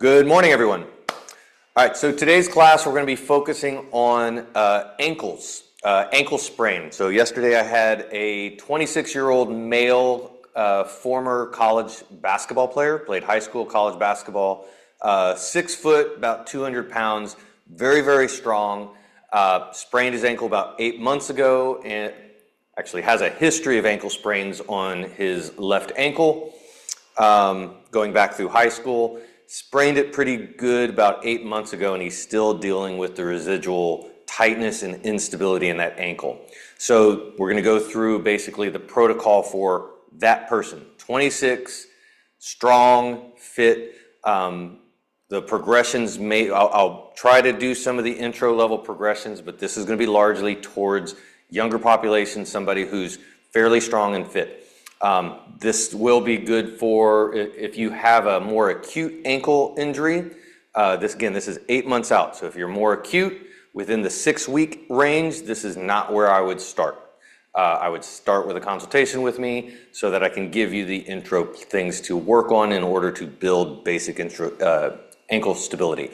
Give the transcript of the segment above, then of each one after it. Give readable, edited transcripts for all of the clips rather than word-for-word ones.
Good morning, everyone. All right, so today's class we're going to be focusing on ankles, ankle sprain. So yesterday I had a 26-year-old male former college basketball player, played high school, college basketball, 6 foot, about 200 pounds, very, very strong, sprained his ankle about 8 months ago and actually has a history of ankle sprains on his left ankle going back through high school. Sprained it pretty good about 8 months ago, and he's still dealing with the residual tightness and instability in that ankle. So we're going to go through basically the protocol for that person. 26, strong, fit. The progressions I'll try to do some of the intro level progressions, but this is going to be largely towards younger population, somebody who's fairly strong and fit. This will be good for if you have a more acute ankle injury. This is 8 months out. So if you're more acute, within the 6-week range, this is not where I would start. I would start with a consultation with me so that I can give you the intro things to work on in order to build basic ankle stability.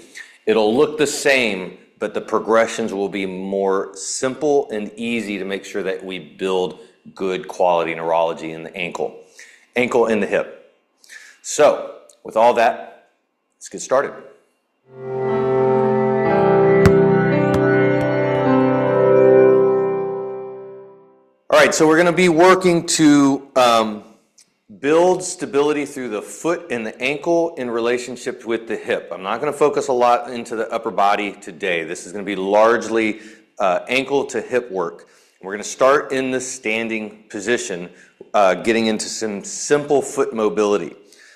It'll look the same, but the progressions will be more simple and easy to make sure that we build good quality neurology in the ankle and the hip. So with all that, let's get started. All right, so we're going to be working to build stability through the foot and the ankle in relationship with the hip. I'm not going to focus a lot into the upper body today. This is going to be largely ankle to hip work. We're going to start in the standing position, getting into some simple foot mobility.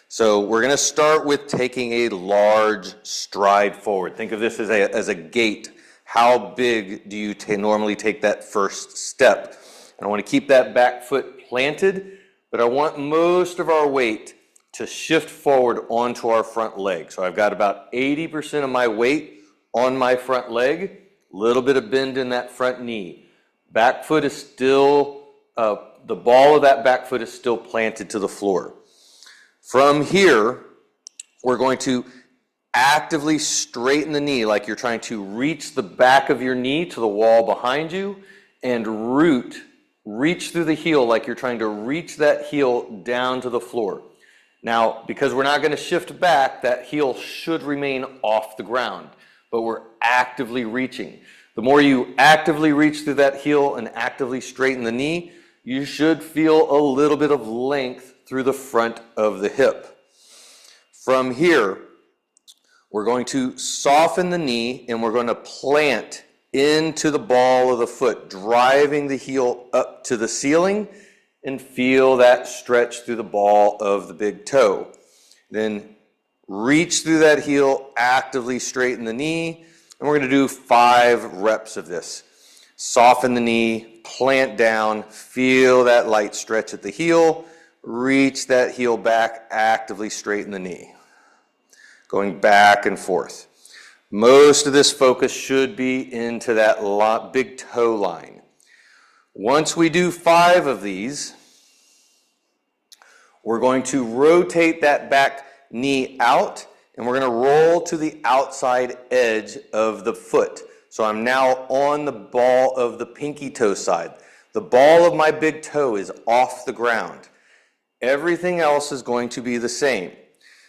So we're going to start with taking a large stride forward. Think of this as a gait. How big do you normally take that first step? And I want to keep that back foot planted, but I want most of our weight to shift forward onto our front leg. So I've got about 80% of my weight on my front leg, a little bit of bend in that front knee. Back foot is still, the ball of that back foot is still planted to the floor. From here, we're going to actively straighten the knee like you're trying to reach the back of your knee to the wall behind you and reach through the heel like you're trying to reach that heel down to the floor. Now, because we're not going to shift back, that heel should remain off the ground, but we're actively reaching. The more you actively reach through that heel and actively straighten the knee, you should feel a little bit of length through the front of the hip. From here, we're going to soften the knee and we're going to plant into the ball of the foot, driving the heel up to the ceiling, and feel that stretch through the ball of the big toe. Then reach through that heel, actively straighten the knee. And we're going to do 5 reps of this. Soften the knee, plant down, feel that light stretch at the heel, reach that heel back, actively straighten the knee. Going back and forth. Most of this focus should be into that big toe line. Once we do 5 of these, we're going to rotate that back knee out, and we're going to roll to the outside edge of the foot. So I'm now on the ball of the pinky toe side. The ball of my big toe is off the ground. Everything else is going to be the same.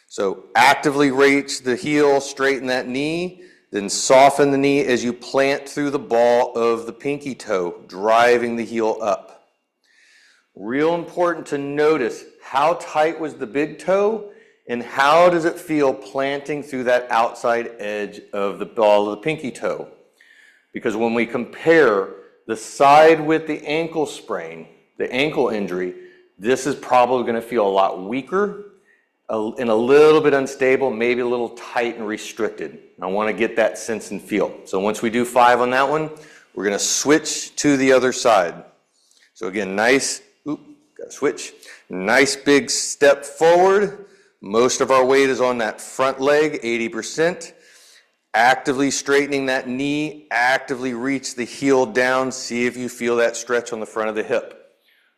So actively reach the heel, straighten that knee, then soften the knee as you plant through the ball of the pinky toe, driving the heel up. Real important to notice how tight was the big toe and how does it feel planting through that outside edge of the ball of the pinky toe? Because when we compare the side with the ankle sprain, the ankle injury, this is probably going to feel a lot weaker and a little bit unstable, maybe a little tight and restricted. I want to get that sense and feel. So once we do 5 on that one, we're going to switch to the other side. So again, nice big step forward. Most of our weight is on that front leg, 80%. Actively straightening that knee, actively reach the heel down. See if you feel that stretch on the front of the hip.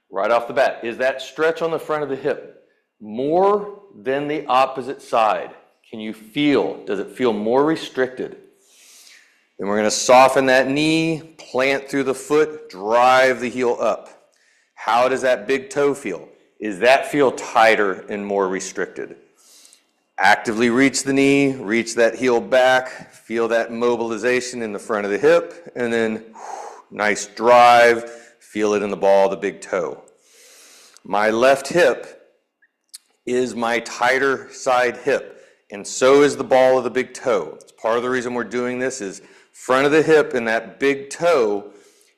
Right off the bat, is that stretch on the front of the hip more than the opposite side? Can you feel? Does it feel more restricted? Then we're going to soften that knee, plant through the foot, drive the heel up. How does that big toe feel? Is that feel tighter and more restricted? Actively reach the knee, reach that heel back, feel that mobilization in the front of the hip, and then nice drive, feel it in the ball of the big toe. My left hip is my tighter side hip, and so is the ball of the big toe. It's part of the reason we're doing this is front of the hip and that big toe.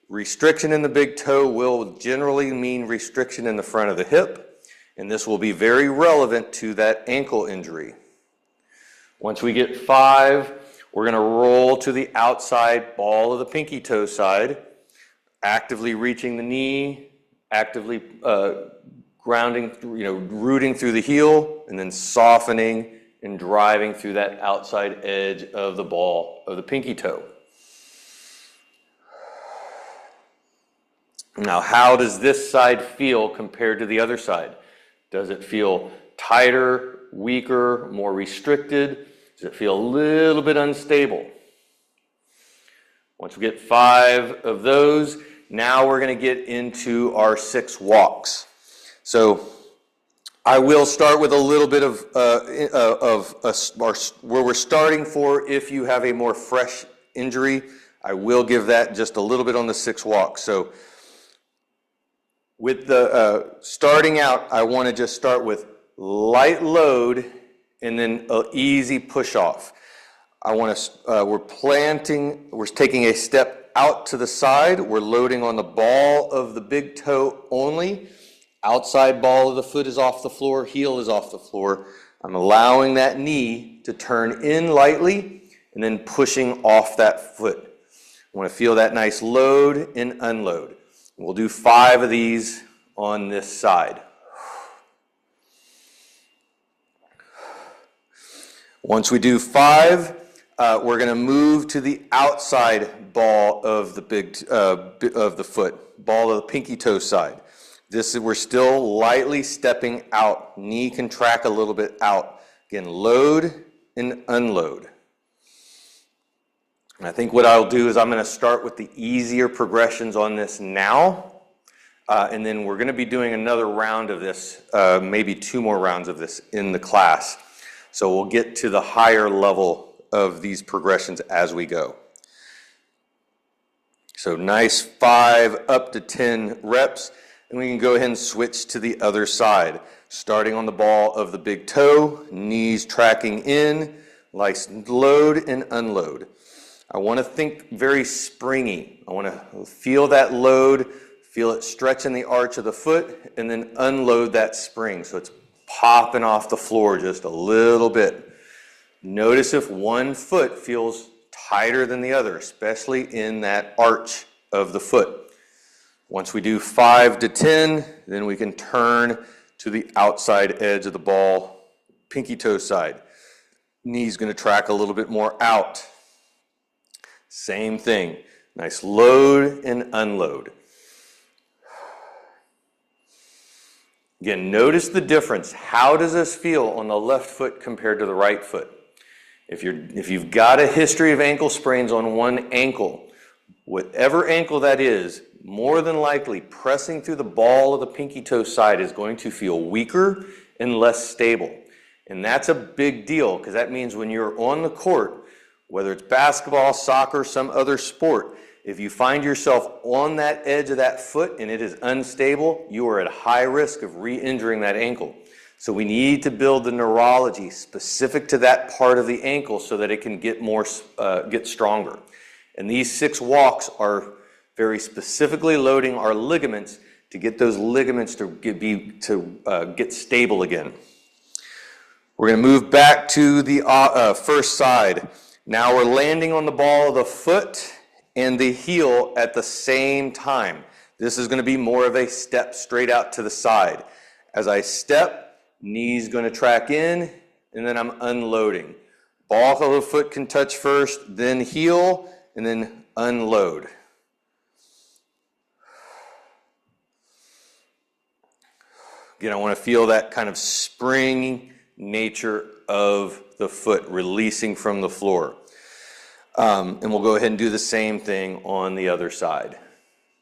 Restriction in the big toe will generally mean restriction in the front of the hip, and this will be very relevant to that ankle injury. Once we get 5, we're going to roll to the outside ball of the pinky toe side, actively reaching the knee, actively grounding, rooting through the heel, and then softening and driving through that outside edge of the ball of the pinky toe. Now, how does this side feel compared to the other side? Does it feel tighter, weaker, more restricted? Does it feel a little bit unstable? Once we get 5 of those, now we're going to get into our 6 walks. So I will start with a little bit of where we're starting for if you have a more fresh injury. I will give that just a little bit on the 6 walks. So with the starting out, I want to just start with light load and then an easy push off. We're taking a step out to the side. We're loading on the ball of the big toe only. Outside ball of the foot is off the floor, heel is off the floor. I'm allowing that knee to turn in lightly and then pushing off that foot. I want to feel that nice load and unload. We'll do 5 of these on this side. Once we do 5, we're going to move to the outside ball of the foot, ball of the pinky toe side. We're still lightly stepping out. Knee can track a little bit out. Again, load and unload. And I think what I'll do is I'm going to start with the easier progressions on this now. And then we're going to be doing another round of this, maybe 2 more rounds of this in the class. So we'll get to the higher level of these progressions as we go. So nice 5 up to 10 reps. And we can go ahead and switch to the other side. Starting on the ball of the big toe, knees tracking in, nice load and unload. I want to think very springy. I want to feel that load, feel it stretch in the arch of the foot, and then unload that spring. So it's popping off the floor just a little bit. Notice if one foot feels tighter than the other, especially in that arch of the foot. Once we do 5 to 10, then we can turn to the outside edge of the ball, pinky toe side. Knee's going to track a little bit more out. Same thing. Nice load and unload. Again, notice the difference. How does this feel on the left foot compared to the right foot? If you've got a history of ankle sprains on one ankle, whatever ankle that is, more than likely pressing through the ball of the pinky toe side is going to feel weaker and less stable. And that's a big deal because that means when you're on the court, whether it's basketball, soccer, some other sport, if you find yourself on that edge of that foot and it is unstable, you are at high risk of re-injuring that ankle. So we need to build the neurology specific to that part of the ankle so that it can get stronger. And these 6 walks are very specifically loading our ligaments to get those ligaments to get stable again. We're going to move back to the first side. Now we're landing on the ball of the foot and the heel at the same time. This is going to be more of a step straight out to the side. As I step, knee's going to track in, and then I'm unloading. Ball of the foot can touch first, then heel, and then unload. Again, I want to feel that kind of spring nature of the foot, releasing from the floor. And we'll go ahead and do the same thing on the other side.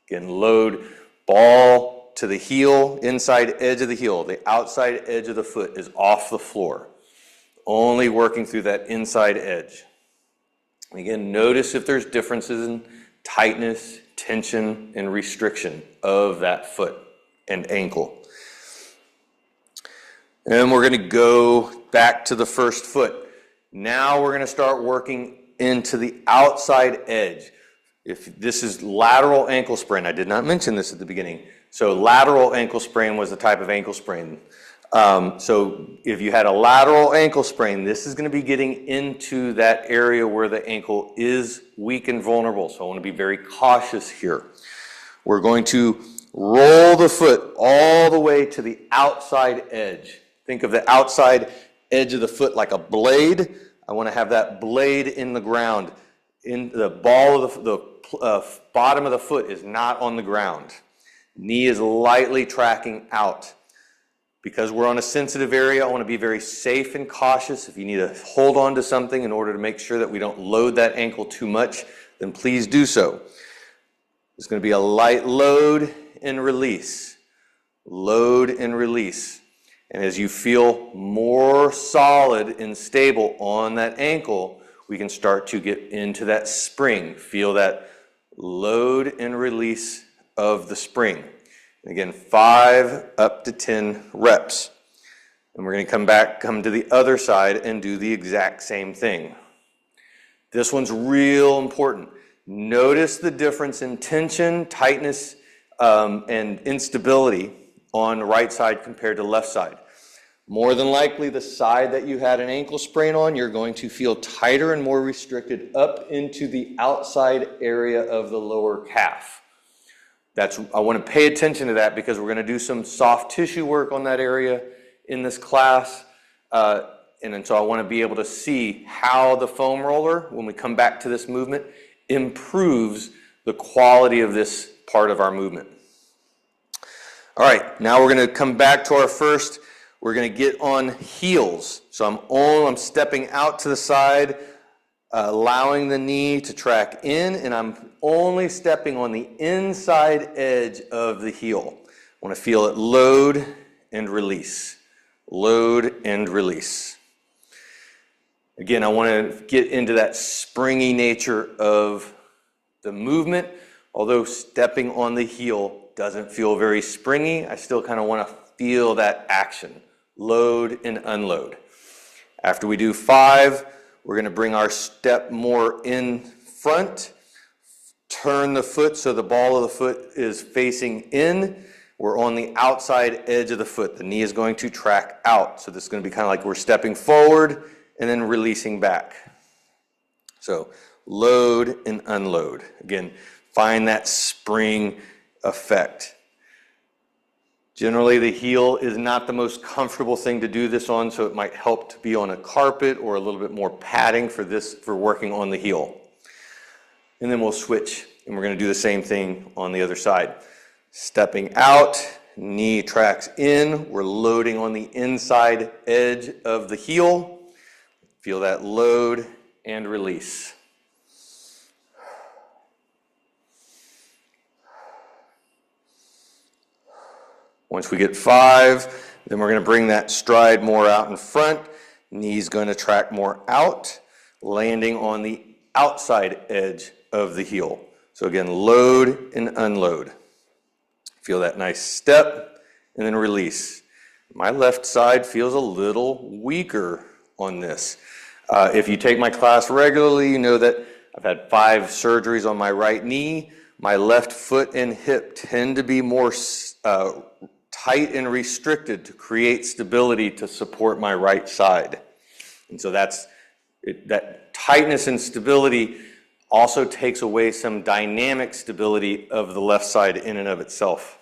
Again, load ball to the heel, inside edge of the heel. The outside edge of the foot is off the floor. Only working through that inside edge. Again, notice if there's differences in tightness, tension, and restriction of that foot and ankle. And we're going to go back to the first foot. Now we're going to start working into the outside edge. If this is lateral ankle sprain, I did not mention this at the beginning. So lateral ankle sprain was the type of ankle sprain. So if you had a lateral ankle sprain, this is going to be getting into that area where the ankle is weak and vulnerable. So I want to be very cautious here. We're going to roll the foot all the way to the outside edge. Think of the outside edge of the foot like a blade. I want to have that blade in the ground. In the ball of the bottom of the foot is not on the ground. Knee is lightly tracking out. Because we're on a sensitive area, I want to be very safe and cautious. If you need to hold on to something in order to make sure that we don't load that ankle too much, then please do so. It's going to be a light load and release. Load and release. And as you feel more solid and stable on that ankle, we can start to get into that spring. Feel that load and release of the spring. Again, 5 up to 10 reps. And we're going to come to the other side and do the exact same thing. This one's real important. Notice the difference in tension, tightness, and instability on the right side compared to left side. More than likely, the side that you had an ankle sprain on, you're going to feel tighter and more restricted up into the outside area of the lower calf. I want to pay attention to that because we're going to do some soft tissue work on that area in this class. And so I want to be able to see how the foam roller, when we come back to this movement, improves the quality of this part of our movement. All right, now we're going to come back to our first. We're going to get on heels. So I'm stepping out to the side, allowing the knee to track in, and I'm only stepping on the inside edge of the heel. I want to feel it load and release. Load and release. Again, I want to get into that springy nature of the movement. Although stepping on the heel doesn't feel very springy, I still kind of want to feel that action. Load and unload. After we do 5, we're going to bring our step more in front. Turn the foot so the ball of the foot is facing in. We're on the outside edge of the foot. The knee is going to track out. So this is going to be kind of like we're stepping forward and then releasing back. So load and unload. Again, find that spring effect. Generally, the heel is not the most comfortable thing to do this on, so it might help to be on a carpet or a little bit more padding for working on the heel. And then we'll switch, and we're going to do the same thing on the other side. Stepping out, knee tracks in. We're loading on the inside edge of the heel. Feel that load and release. Once we get 5, then we're going to bring that stride more out in front. Knee's going to track more out, landing on the outside edge of the heel. So again, load and unload. Feel that nice step and then release. My left side feels a little weaker on this. If you take my class regularly, you know that I've had 5 surgeries on my right knee. My left foot and hip tend to be more tight and restricted to create stability to support my right side. And so that tightness and stability also takes away some dynamic stability of the left side in and of itself.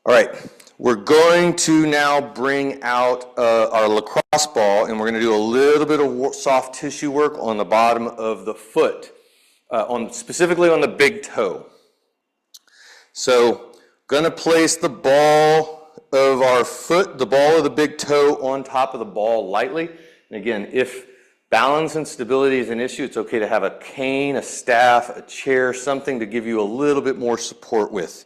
All right, we're going to now bring out our lacrosse ball, and we're going to do a little bit of soft tissue work on the bottom of the foot, specifically on the big toe. So, going to place the ball of our foot, the ball of the big toe on top of the ball lightly. And again, if balance and stability is an issue, it's okay to have a cane, a staff, a chair, something to give you a little bit more support with.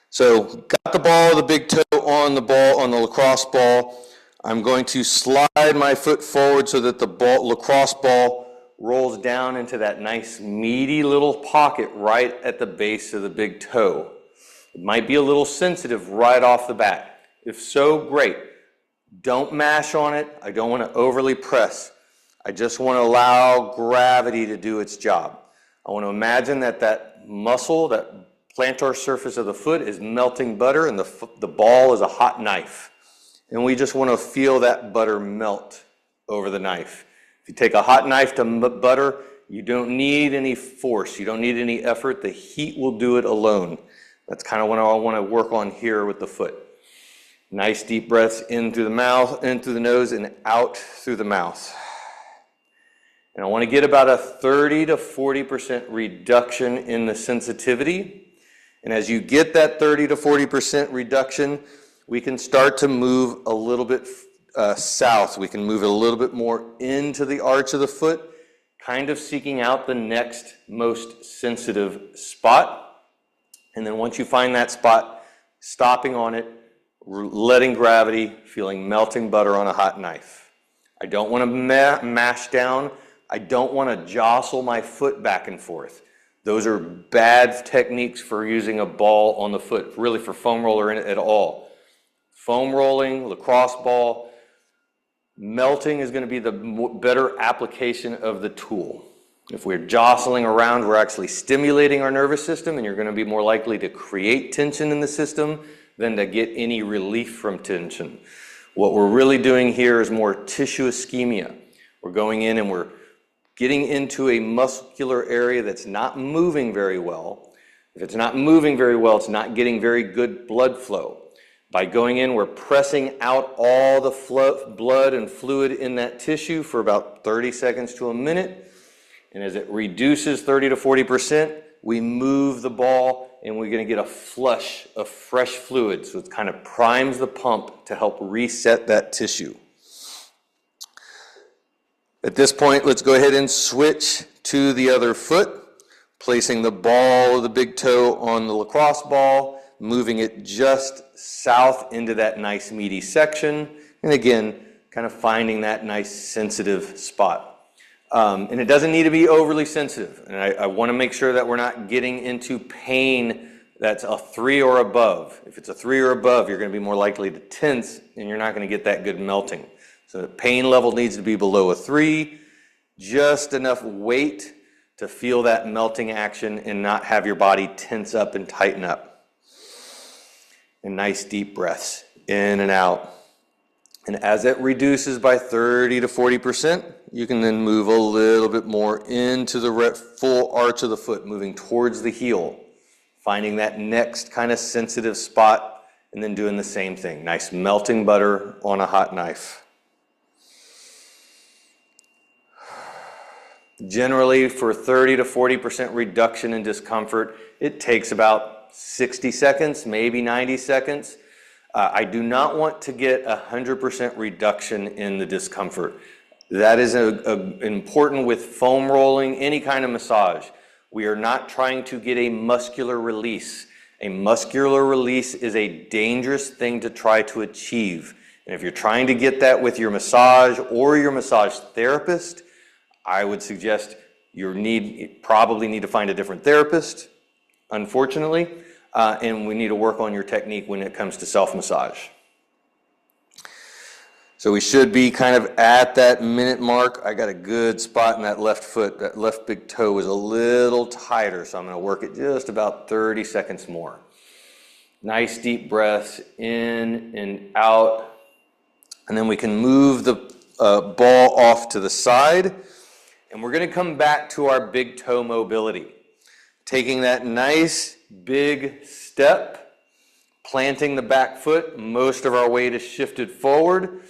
So got the ball of the big toe on the ball, on the lacrosse ball. I'm going to slide my foot forward so that the lacrosse ball rolls down into that nice meaty little pocket right at the base of the big toe. It might be a little sensitive right off the bat. If so, great. Don't mash on it. I don't want to overly press. I just want to allow gravity to do its job. I want to imagine that that muscle, that plantar surface of the foot is melting butter and the ball is a hot knife. And we just want to feel that butter melt over the knife. If you take a hot knife to butter, you don't need any force. You don't need any effort. The heat will do it alone. That's kind of what I want to work on here with the foot. Nice deep breaths in through the mouth, in through the nose, and out through the mouth. And I want to get about a 30 to 40% reduction in the sensitivity. And as you get that 30 to 40% reduction, we can start to move a little bit south. We can move it a little bit more into the arch of the foot, kind of seeking out the next most sensitive spot. And then once you find that spot, stopping on it, letting gravity, feeling melting butter on a hot knife. I don't want to mash down. I don't want to jostle my foot back and forth. Those are bad techniques for using a ball on the foot, really for foam roller in it at all. Foam rolling, lacrosse ball, melting is going to be the better application of the tool. If we're jostling around, we're actually stimulating our nervous system, and you're going to be more likely to create tension in the system than to get any relief from tension. What we're really doing here is more tissue ischemia. We're going in and we're getting into a muscular area that's not moving very well. If it's not moving very well, it's not getting very good blood flow. By going in, we're pressing out all the blood and fluid in that tissue for about 30 seconds to a minute. And as it reduces 30 to 40%, we move the ball and we're going to get a flush of fresh fluid. So it kind of primes the pump to help reset that tissue. At this point, let's go ahead and switch to the other foot, placing the ball of the big toe on the lacrosse ball, moving it just south into that nice meaty section, and again, kind of finding that nice sensitive spot. And it doesn't need to be overly sensitive, and I want to make sure that we're not getting into pain that's a 3 or above. If it's a 3 or above, you're going to be more likely to tense, and you're not going to get that good melting. So the pain level needs to be below a 3, just enough weight to feel that melting action and not have your body tense up and tighten up. And nice deep breaths in and out. And as it reduces by 30 to 40%, you can then move a little bit more into the full arch of the foot, moving towards the heel, finding that next kind of sensitive spot, and then doing the same thing. Nice melting butter on a hot knife. Generally, for 30 to 40% reduction in discomfort, it takes about 60 seconds, maybe 90 seconds. I do not want to get 100% reduction in the discomfort. That is important with foam rolling, any kind of massage. We are not trying to get a muscular release. A muscular release is a dangerous thing to try to achieve. And if you're trying to get that with your massage or your massage therapist, I would suggest you probably need to find a different therapist, unfortunately, and we need to work on your technique when it comes to self-massage. So we should be kind of at that minute mark. I got a good spot in that left foot. That left big toe is a little tighter, so I'm going to work it just about 30 seconds more. Nice deep breaths in and out, and then we can move the ball off to the side. And we're going to come back to our big toe mobility. Taking that nice big step, planting the back foot, most of our weight is shifted forward.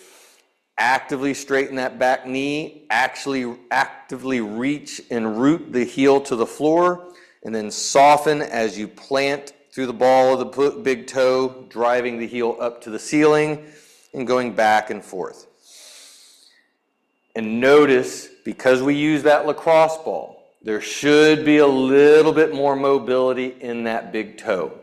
Actively straighten that back knee, actively reach and root the heel to the floor, and then soften as you plant through the ball of the big toe, driving the heel up to the ceiling and going back and forth. And notice, because we use that lacrosse ball, there should be a little bit more mobility in that big toe.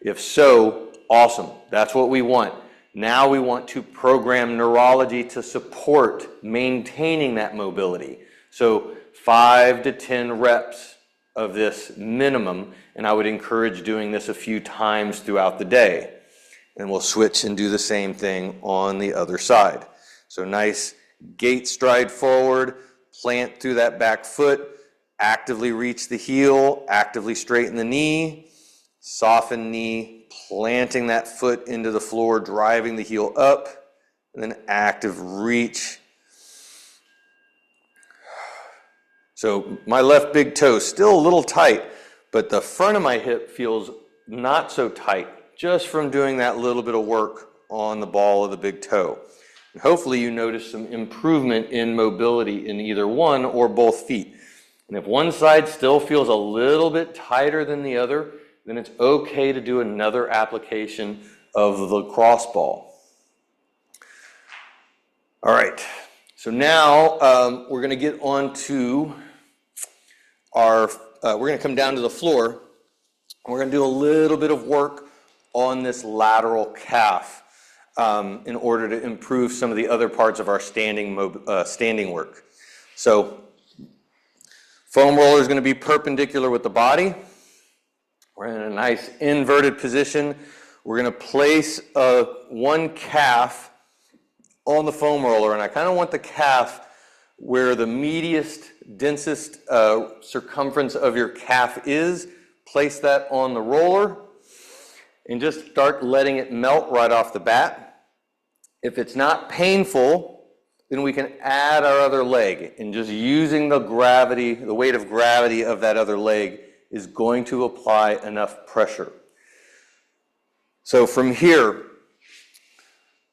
If so, awesome. That's what we want. Now we want to program neurology to support maintaining that mobility. So 5 to 10 reps of this minimum, and I would encourage doing this a few times throughout the day. And we'll switch and do the same thing on the other side. So nice gait stride forward, plant through that back foot, actively reach the heel, actively straighten the knee, soften knee, planting that foot into the floor, driving the heel up, and then active reach. So my left big toe is still a little tight, but the front of my hip feels not so tight just from doing that little bit of work on the ball of the big toe. And hopefully you notice some improvement in mobility in either one or both feet. And if one side still feels a little bit tighter than the other, then it's okay to do another application of the lacrosse ball. All right, so now we're going to get on to we're going to come down to the floor, and we're going to do a little bit of work on this lateral calf in order to improve some of the other parts of our standing work. So foam roller is going to be perpendicular with the body. We're in a nice inverted position. We're going to place one calf on the foam roller, and I kind of want the calf where the meatiest, densest circumference of your calf is. Place that on the roller and just start letting it melt right off the bat. If it's not painful, then we can add our other leg, and just using the gravity, the weight of gravity of that other leg is going to apply enough pressure. So from here,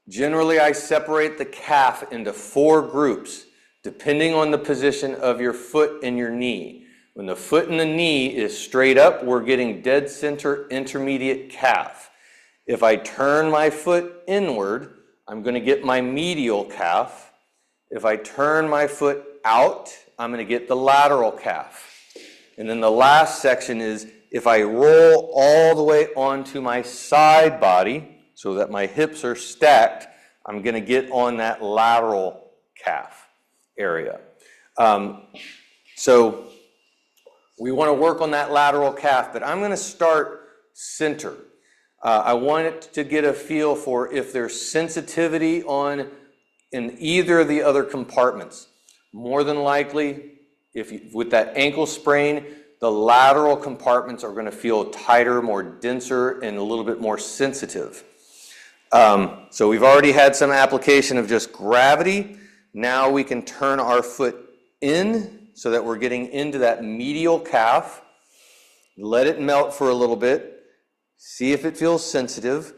generally I separate the calf into 4 groups depending on the position of your foot and your knee. When the foot and the knee is straight up, we're getting dead center intermediate calf. If I turn my foot inward, I'm going to get my medial calf. If I turn my foot out, I'm going to get the lateral calf. And then the last section is if I roll all the way onto my side body so that my hips are stacked, I'm going to get on that lateral calf area. So we want to work on that lateral calf, but I'm going to start center. I want it to get a feel for if there's sensitivity in either of the other compartments. More than likely, with that ankle sprain, the lateral compartments are going to feel tighter, more denser, and a little bit more sensitive. So we've already had some application of just gravity. Now we can turn our foot in so that we're getting into that medial calf. Let it melt for a little bit. See if it feels sensitive.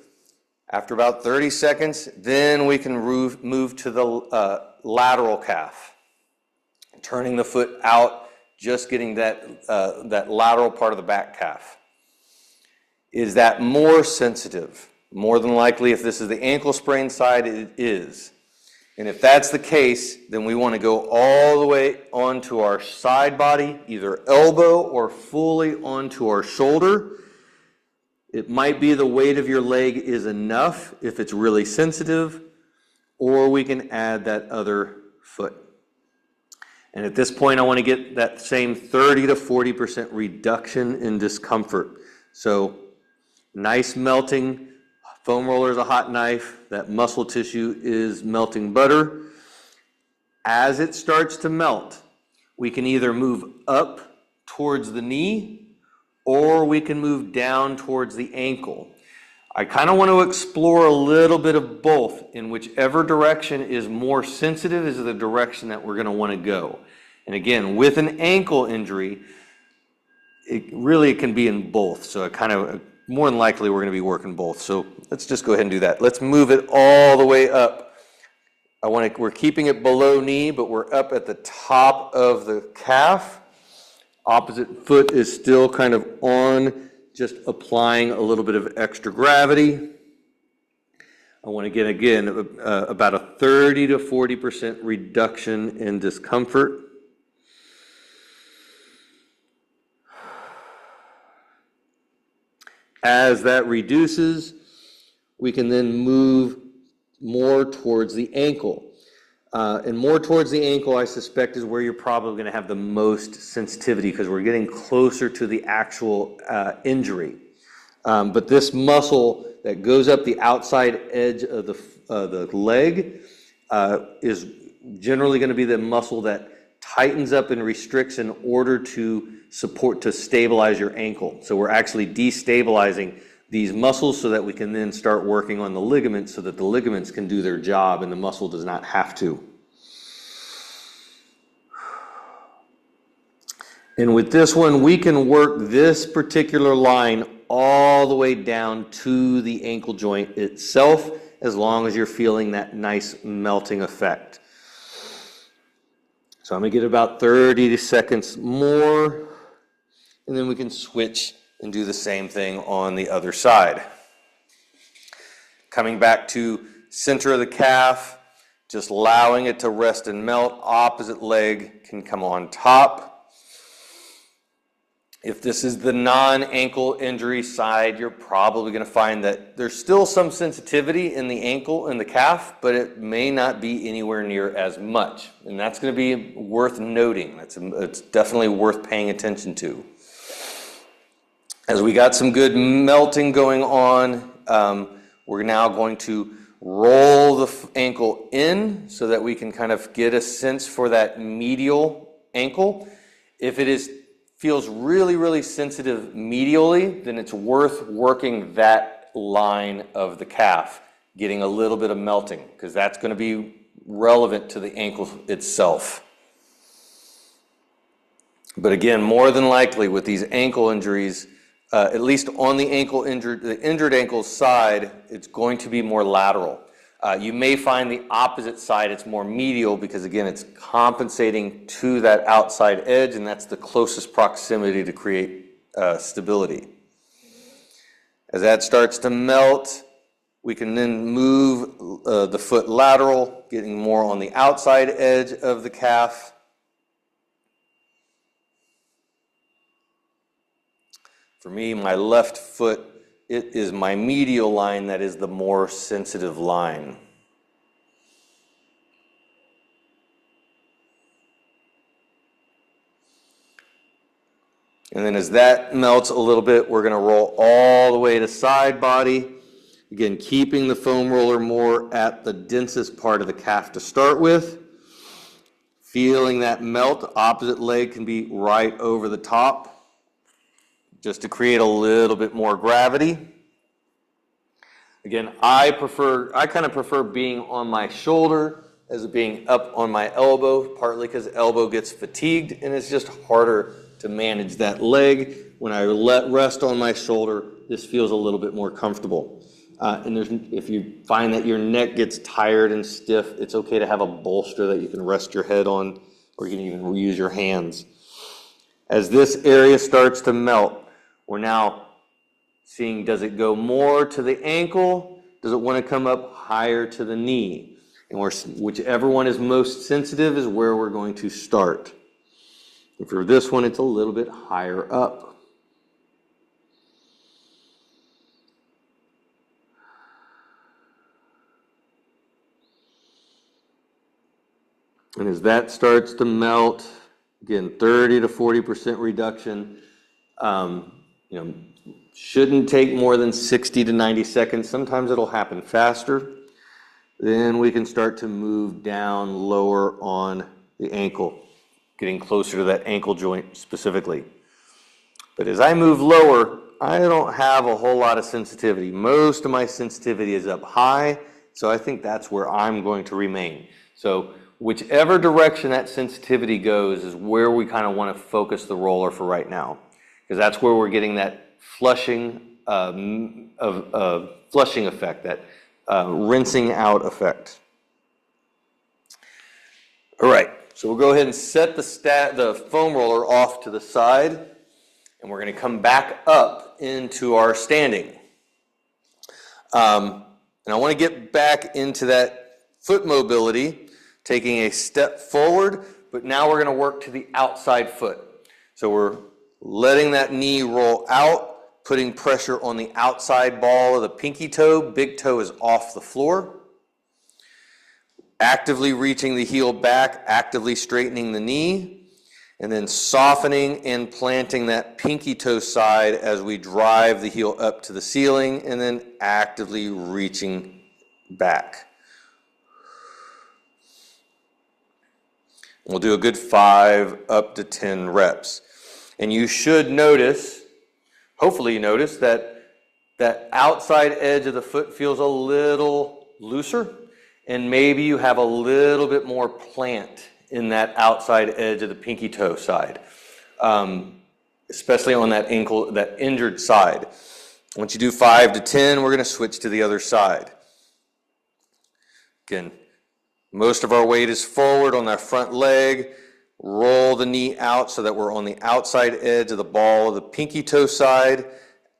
After about 30 seconds, then we can move to the lateral calf. Turning the foot out, just getting that lateral part of the back calf. Is that more sensitive? More than likely, if this is the ankle sprain side, it is. And if that's the case, then we want to go all the way onto our side body, either elbow or fully onto our shoulder. It might be the weight of your leg is enough if it's really sensitive, or we can add that other foot. And at this point, I want to get that same 30 to 40% reduction in discomfort. So nice melting. Foam roller is a hot knife. That muscle tissue is melting butter. As it starts to melt, we can either move up towards the knee or we can move down towards the ankle. I kind of want to explore a little bit of both, in whichever direction is more sensitive is the direction that we're going to want to go. And again, with an ankle injury, it can be in both. So more than likely we're going to be working both. So let's just go ahead and do that. Let's move it all the way up. We're keeping it below knee, but we're up at the top of the calf. Opposite foot is still kind of on just applying a little bit of extra gravity. I want to get, again, about a 30 to 40% reduction in discomfort. As that reduces, we can then move more towards the ankle. And more towards the ankle, I suspect, is where you're probably going to have the most sensitivity because we're getting closer to the actual injury. But this muscle that goes up the outside edge of the leg is generally going to be the muscle that tightens up and restricts in order to stabilize your ankle. So we're actually destabilizing these muscles so that we can then start working on the ligaments so that the ligaments can do their job and the muscle does not have to. And with this one, we can work this particular line all the way down to the ankle joint itself, as long as you're feeling that nice melting effect. So I'm going to get about 30 seconds more, and then we can switch and do the same thing on the other side. Coming back to center of the calf, just allowing it to rest and melt. Opposite leg can come on top. If this is the non-ankle injury side, you're probably going to find that there's still some sensitivity in the ankle and the calf, but it may not be anywhere near as much. And that's going to be worth noting. It's definitely worth paying attention to. As we got some good melting going on, we're now going to roll the ankle in so that we can kind of get a sense for that medial ankle. If it feels really, really sensitive medially, then it's worth working that line of the calf, getting a little bit of melting, because that's going to be relevant to the ankle itself. But again, more than likely with these ankle injuries, at least on the injured ankle side, it's going to be more lateral. You may find the opposite side, it's more medial because, again, it's compensating to that outside edge, and that's the closest proximity to create stability. As that starts to melt, we can then move the foot lateral, getting more on the outside edge of the calf. For me, my left foot, it is my medial line that is the more sensitive line. And then as that melts a little bit, we're going to roll all the way to side body. Again, keeping the foam roller more at the densest part of the calf to start with. Feeling that melt, opposite leg can be right over the top, just to create a little bit more gravity. Again, I kind of prefer being on my shoulder as being up on my elbow, partly because the elbow gets fatigued and it's just harder to manage that leg. When I rest on my shoulder, this feels a little bit more comfortable. If you find that your neck gets tired and stiff, it's okay to have a bolster that you can rest your head on, or you can even use your hands. As this area starts to melt, we're now seeing, does it go more to the ankle? Does it want to come up higher to the knee? And whichever one is most sensitive is where we're going to start. And for this one, it's a little bit higher up. And as that starts to melt, again, 30 to 40% reduction. Shouldn't take more than 60 to 90 seconds. Sometimes it'll happen faster. Then we can start to move down lower on the ankle, getting closer to that ankle joint specifically. But as I move lower, I don't have a whole lot of sensitivity. Most of my sensitivity is up high, so I think that's where I'm going to remain. So whichever direction that sensitivity goes is where we kind of want to focus the roller for right now, because that's where we're getting that flushing effect, that rinsing out effect. All right, so we'll go ahead and set the foam roller off to the side, And we're going to come back up into our standing. And I want to get back into that foot mobility, taking a step forward, but now we're going to work to the outside foot. So we're letting that knee roll out, putting pressure on the outside ball of the pinky toe. Big toe is off the floor. Actively reaching the heel back, actively straightening the knee, and then softening and planting that pinky toe side as we drive the heel up to the ceiling, and then actively reaching back. We'll do a good 5 up to 10 reps. And you should notice, hopefully you notice, that that outside edge of the foot feels a little looser, and maybe you have a little bit more plant in that outside edge of the pinky toe side, especially on that ankle, that injured side. Once you do 5 to 10, we're going to switch to the other side. Again, most of our weight is forward on that front leg. Roll the knee out so that we're on the outside edge of the ball of the pinky toe side,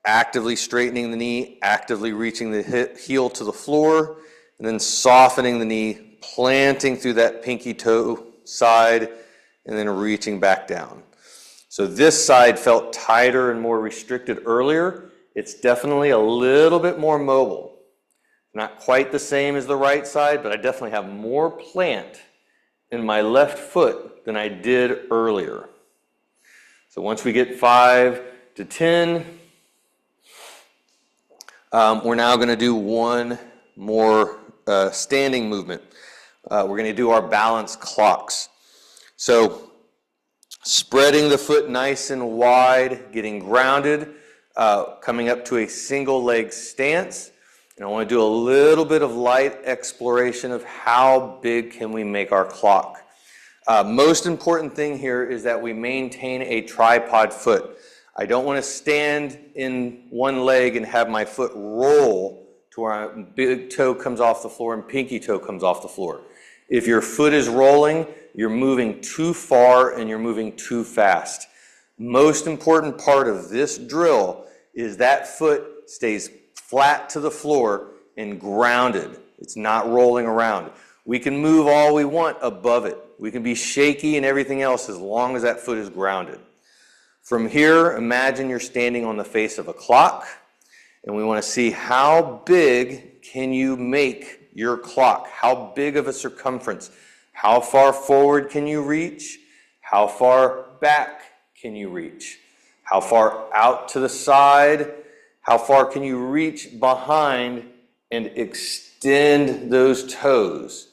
actively straightening the knee, actively reaching the heel to the floor, and then softening the knee, planting through that pinky toe side, and then reaching back down. So this side felt tighter and more restricted earlier. It's definitely a little bit more mobile. Not quite the same as the right side, but I definitely have more plant in my left foot than I did earlier. So once we get 5 to 10, we're now going to do one more standing movement. We're going to do our balance clocks. So spreading the foot nice and wide, getting grounded, coming up to a single leg stance. And I want to do a little bit of light exploration of how big can we make our clock. Most important thing here is that we maintain a tripod foot. I don't want to stand in one leg and have my foot roll to where my big toe comes off the floor and pinky toe comes off the floor. If your foot is rolling, you're moving too far and you're moving too fast. Most important part of this drill is that foot stays flat to the floor and grounded. It's not rolling around. We can move all we want above it. We can be shaky and everything else as long as that foot is grounded. From here, imagine you're standing on the face of a clock, and we want to see how big can you make your clock? How big of a circumference? How far forward can you reach? How far back can you reach? How far out to the side? How far can you reach behind and extend those toes?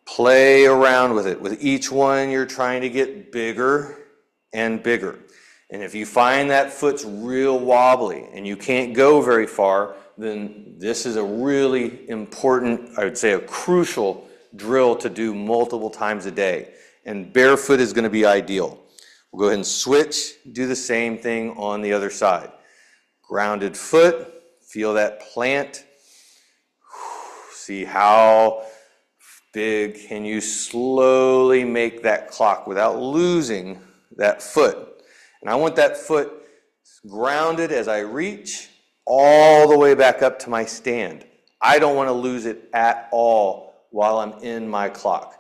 Play around with it. With each one, you're trying to get bigger and bigger. And if you find that foot's real wobbly and you can't go very far, then this is a really important, I would say a crucial drill to do multiple times a day. And barefoot is going to be ideal. We'll go ahead and switch, do the same thing on the other side. Grounded foot, feel that plant. See how big can you slowly make that clock without losing that foot. And I want that foot grounded as I reach all the way back up to my stand. I don't want to lose it at all while I'm in my clock.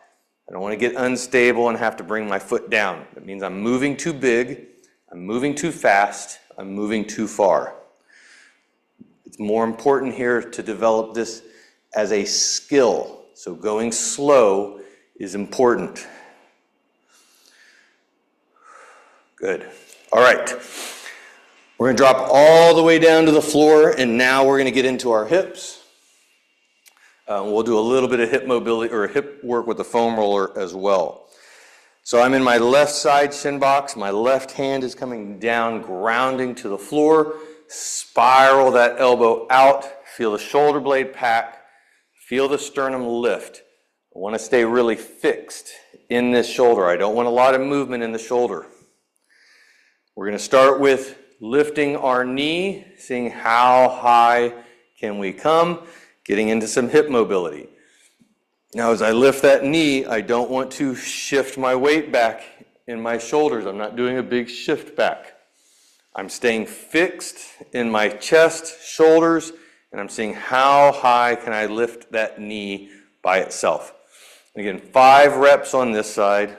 I don't want to get unstable and have to bring my foot down. That means I'm moving too big, I'm moving too fast, I'm moving too far. It's more important here to develop this as a skill. So going slow is important. Good. All right. We're going to drop all the way down to the floor, and now we're going to get into our hips. We'll do a little bit of hip mobility or hip work with the foam roller as well. So I'm in my left side shin box. My left hand is coming down, grounding to the floor. Spiral that elbow out. Feel the shoulder blade pack. Feel the sternum lift. I want to stay really fixed in this shoulder. I don't want a lot of movement in the shoulder. We're going to start with lifting our knee, seeing how high can we come, getting into some hip mobility. Now as I lift that knee, I don't want to shift my weight back in my shoulders. I'm not doing a big shift back. I'm staying fixed in my chest, shoulders, and I'm seeing how high can I lift that knee by itself. Again, 5 reps on this side.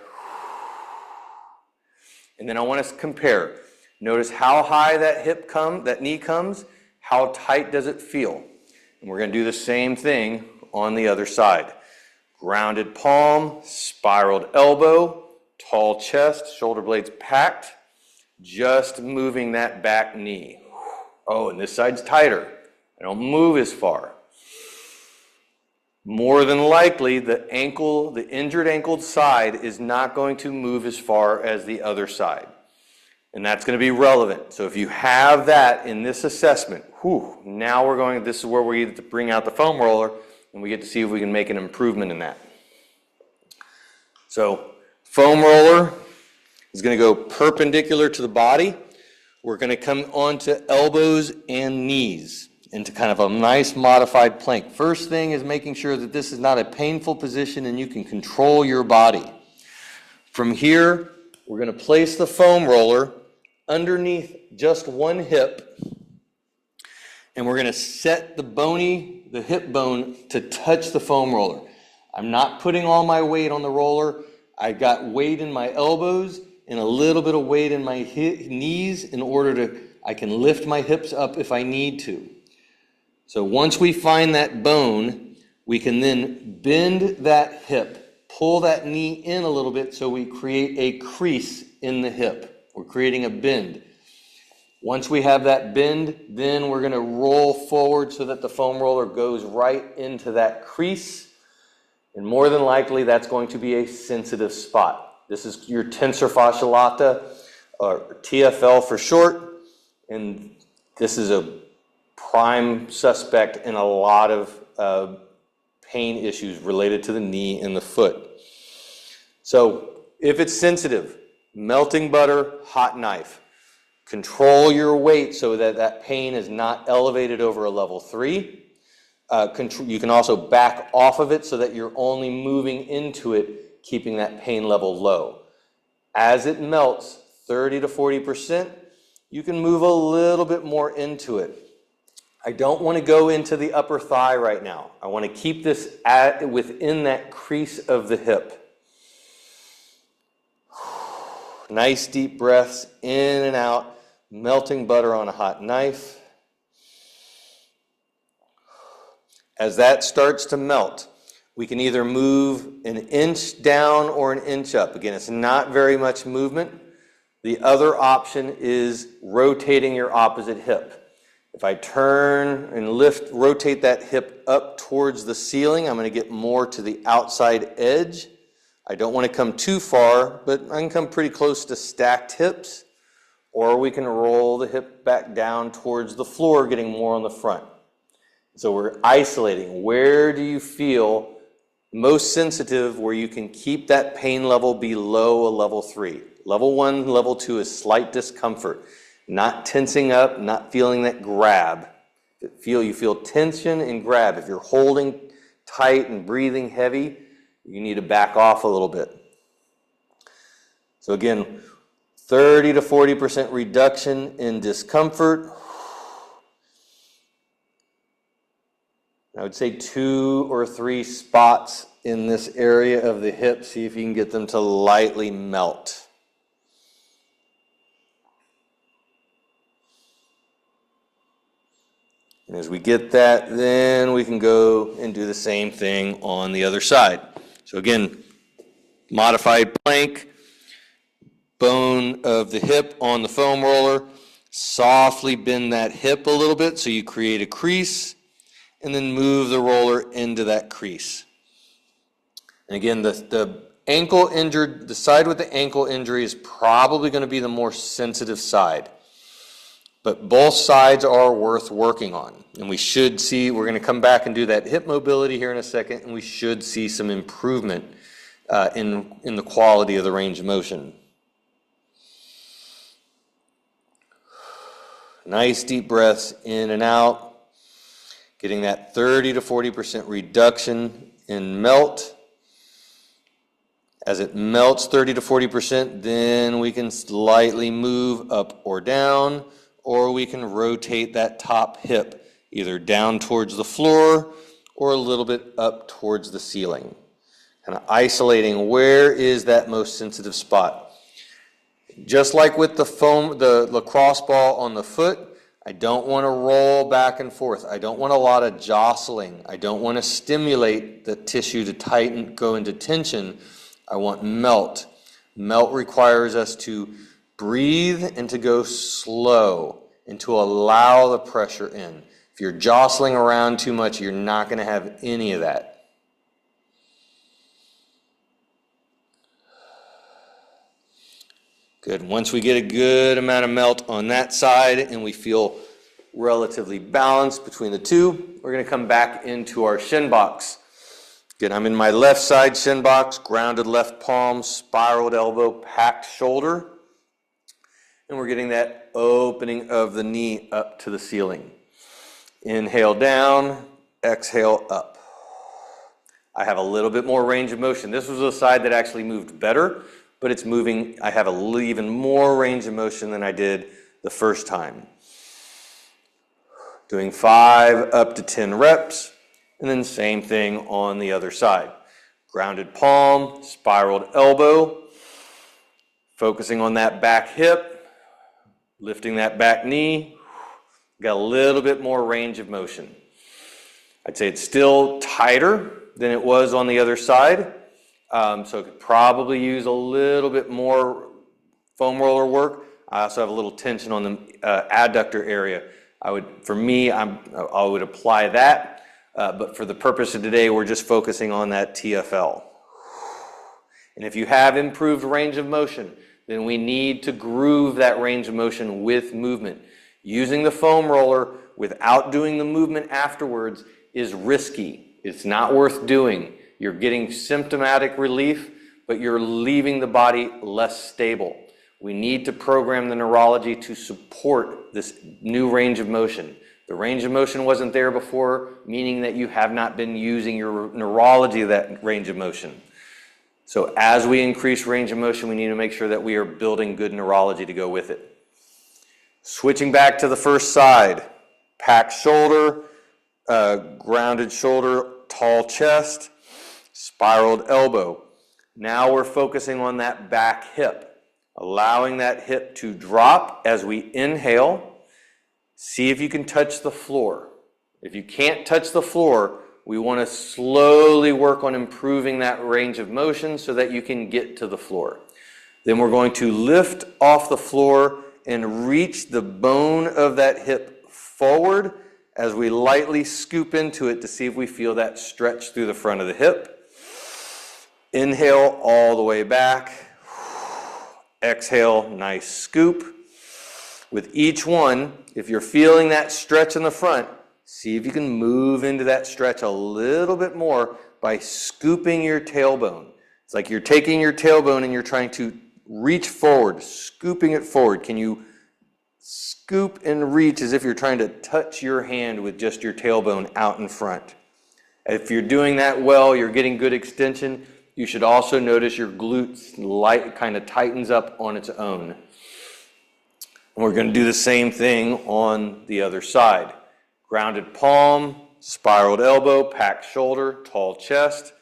And then I want to compare. Notice how high that knee comes, how tight does it feel? And we're going to do the same thing on the other side. Grounded palm, spiraled elbow, tall chest, shoulder blades packed, just moving that back knee. Oh, and this side's tighter. I don't move as far. More than likely, the injured ankle side is not going to move as far as the other side. And that's going to be relevant. So if you have that in this assessment, now this is where we get to bring out the foam roller and we get to see if we can make an improvement in that. So foam roller is going to go perpendicular to the body. We're going to come onto elbows and knees into kind of a nice modified plank. First thing is making sure that this is not a painful position and you can control your body. From here, we're going to place the foam roller underneath just one hip, and we're going to set the hip bone to touch the foam roller. I'm not putting all my weight on the roller. I got weight in my elbows and a little bit of weight in my knees in order I can lift my hips up if I need to. So once we find that bone, we can then bend that hip, pull that knee in a little bit so we create a crease in the hip. We're creating a bend. Once we have that bend, then we're going to roll forward so that the foam roller goes right into that crease. And more than likely, that's going to be a sensitive spot. This is your tensor fascia lata, or TFL for short. And this is a prime suspect in a lot of pain issues related to the knee and the foot. So if it's sensitive, melting butter, hot knife. Control your weight so that that pain is not elevated over a level 3. You can also back off of it so that you're only moving into it, keeping that pain level low. As it melts 30 to 40%, you can move a little bit more into it. I don't want to go into the upper thigh right now. I want to keep this within that crease of the hip. Nice deep breaths in and out, melting butter on a hot knife. As that starts to melt, we can either move an inch down or an inch up. Again, it's not very much movement. The other option is rotating your opposite hip. If I turn and rotate that hip up towards the ceiling, I'm going to get more to the outside edge. I don't want to come too far, but I can come pretty close to stacked hips, or we can roll the hip back down towards the floor, getting more on the front. So we're isolating. Where do you feel most sensitive where you can keep that pain level below a level 3? Level 1, level 2 is slight discomfort. Not tensing up, not feeling that grab. You feel tension and grab. If you're holding tight and breathing heavy, you need to back off a little bit. So again, 30 to 40% reduction in discomfort. I would say 2 or 3 spots in this area of the hip. See if you can get them to lightly melt. And as we get that, then we can go and do the same thing on the other side. So again, modified plank, bone of the hip on the foam roller, softly bend that hip a little bit so you create a crease, and then move the roller into that crease. And again, the side with the ankle injury is probably going to be the more sensitive side. But both sides are worth working on. And we should see, we're going to come back and do that hip mobility here in a second, and we should see some improvement in the quality of the range of motion. Nice deep breaths in and out, getting that 30 to 40% reduction in melt. As it melts 30 to 40%, then we can slightly move up or down, or we can rotate that top hip either down towards the floor or a little bit up towards the ceiling. Kind of isolating where is that most sensitive spot. Just like with the lacrosse ball on the foot, I don't want to roll back and forth. I don't want a lot of jostling. I don't want to stimulate the tissue to tighten, go into tension. I want melt. Melt requires us to breathe and to go slow and to allow the pressure in. If you're jostling around too much, you're not going to have any of that. Good. Once we get a good amount of melt on that side and we feel relatively balanced between the two, we're going to come back into our shin box. Again, I'm in my left side shin box, grounded left palm, spiraled elbow, packed shoulder. And we're getting that opening of the knee up to the ceiling. Inhale down, exhale up. I have a little bit more range of motion. This was the side that actually moved better, but it's moving. I have even more range of motion than I did the first time. Doing 5 up to 10 reps, and then same thing on the other side. Grounded palm, spiraled elbow, focusing on that back hip, lifting that back knee. Got a little bit more range of motion. I'd say it's still tighter than it was on the other side. So I could probably use a little bit more foam roller work. I also have a little tension on the adductor area. I would apply that, but for the purpose of today, we're just focusing on that TFL. And if you have improved range of motion, then we need to groove that range of motion with movement. Using the foam roller without doing the movement afterwards is risky. It's not worth doing. You're getting symptomatic relief, but you're leaving the body less stable. We need to program the neurology to support this new range of motion. The range of motion wasn't there before, meaning that you have not been using your neurology of that range of motion. So as we increase range of motion, we need to make sure that we are building good neurology to go with it. Switching back to the first side, packed shoulder, grounded shoulder, tall chest, spiraled elbow. Now we're focusing on that back hip, allowing that hip to drop as we inhale. See if you can touch the floor. If you can't touch the floor, we want to slowly work on improving that range of motion so that you can get to the floor. Then we're going to lift off the floor and reach the bone of that hip forward as we lightly scoop into it to see if we feel that stretch through the front of the hip. Inhale all the way back. Exhale, nice scoop. With each one, if you're feeling that stretch in the front, see if you can move into that stretch a little bit more by scooping your tailbone. It's like you're taking your tailbone and you're trying to reach forward, scooping it forward. Can you scoop and reach as if you're trying to touch your hand with just your tailbone out in front? If you're doing that well, you're getting good extension. You should also notice your glutes kind of tightens up on its own. And we're going to do the same thing on the other side. Grounded palm, spiraled elbow, packed shoulder, tall chest.